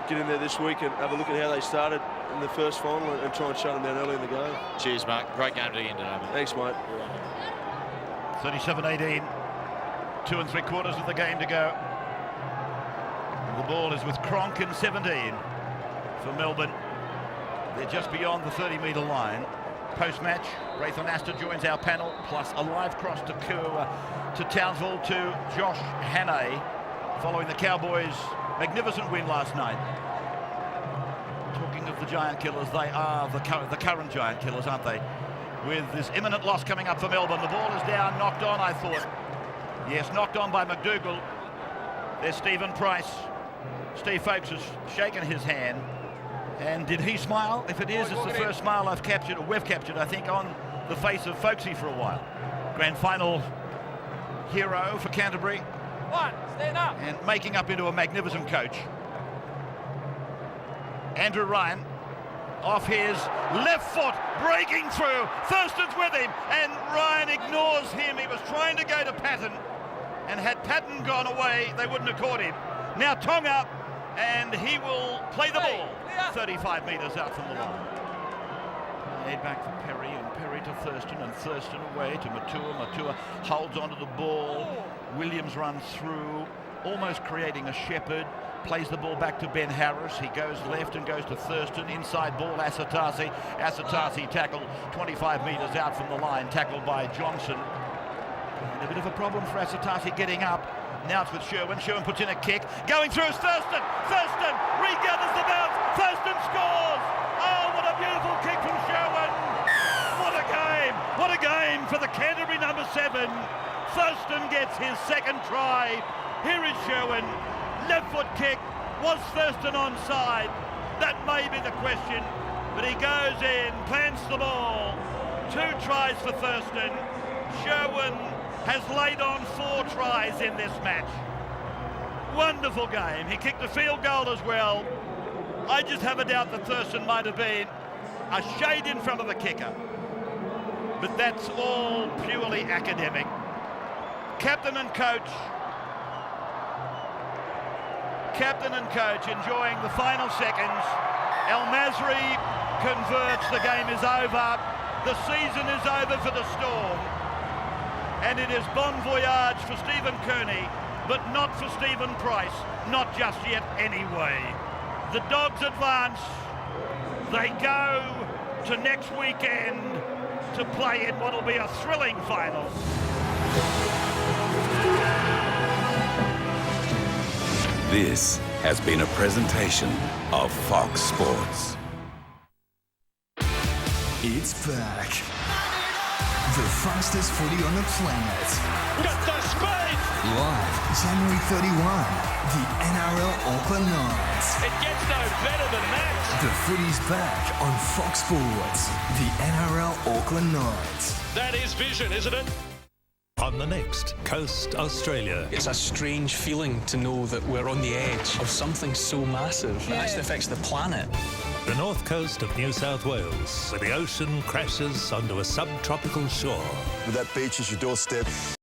get in there this week and have a look at how they started in the first final and try and shut them down early in the game. Cheers, Mark. Great game to the end today, mate. Thanks, mate. 37-18. 2 3/4 of the game to go. The ball is with Cronk in 17 for Melbourne. They're just beyond the 30-metre line. Post-match, Raython Astor joins our panel, plus a live cross to Townsville to Josh Hannay, following the Cowboys' magnificent win last night. Talking of the giant killers, they are the current giant killers, aren't they? With this imminent loss coming up for Melbourne. The ball is down, knocked on, I thought. Yes, knocked on by McDougall. There's Stephen Price. Steve Folkes has shaken his hand. And did he smile? If it is, it's the first smile I've captured, or we've captured, I think, on the face of Folkesy for a while. Grand final hero for Canterbury. Stand up. And making up into a magnificent coach. Andrew Ryan off his left foot, breaking through. Thurston's with him, and Ryan ignores him. He was trying to go to Patton, and had Patton gone away, they wouldn't have caught him. Now Tonga, and he will play the ball 35 metres out from the line. Head back for Perry, and Perry to Thurston, and Thurston away to Matua. Matua holds onto the ball. Williams runs through, almost creating a shepherd. Plays the ball back to Ben Harris. He goes left and goes to Thurston. Inside ball, Asatasi. Asatasi tackle 25 metres out from the line, tackled by Johnson. And a bit of a problem for Asatasi getting up. Now it's with Sherwin. Sherwin puts in a kick. Going through is Thurston. Thurston regathers the bounce. Thurston scores. Oh, what a beautiful kick from Sherwin. What a game. What a game for the Canterbury number 7. Thurston gets his second try. Here is Sherwin. Left foot kick. Was Thurston onside? That may be the question. But he goes in, plants the ball. 2 tries for Thurston. Sherwin has laid on 4 tries in this match. Wonderful game. He kicked a field goal as well. I just have a doubt that Thurston might have been a shade in front of the kicker. But that's all purely academic. Captain and coach enjoying the final seconds. El Masri converts. The game is over. The season is over for the Storm. And it is bon voyage for Stephen Kearney, but not for Stephen Price. Not just yet anyway. The Dogs advance. They go to next weekend to play in what will be a thrilling final. This has been a presentation of Fox Sports. It's back. The fastest footy on the planet. Got the speed! Live, January 31, the NRL Auckland Knights. It gets no better than that. The footy's back on Fox Sports. The NRL Auckland Knights. That is vision, isn't it? On the next Coast Australia. It's a strange feeling to know that we're on the edge of something so massive that actually affects the planet. The north coast of New South Wales, where the ocean crashes onto a subtropical shore. With that beach as your doorstep.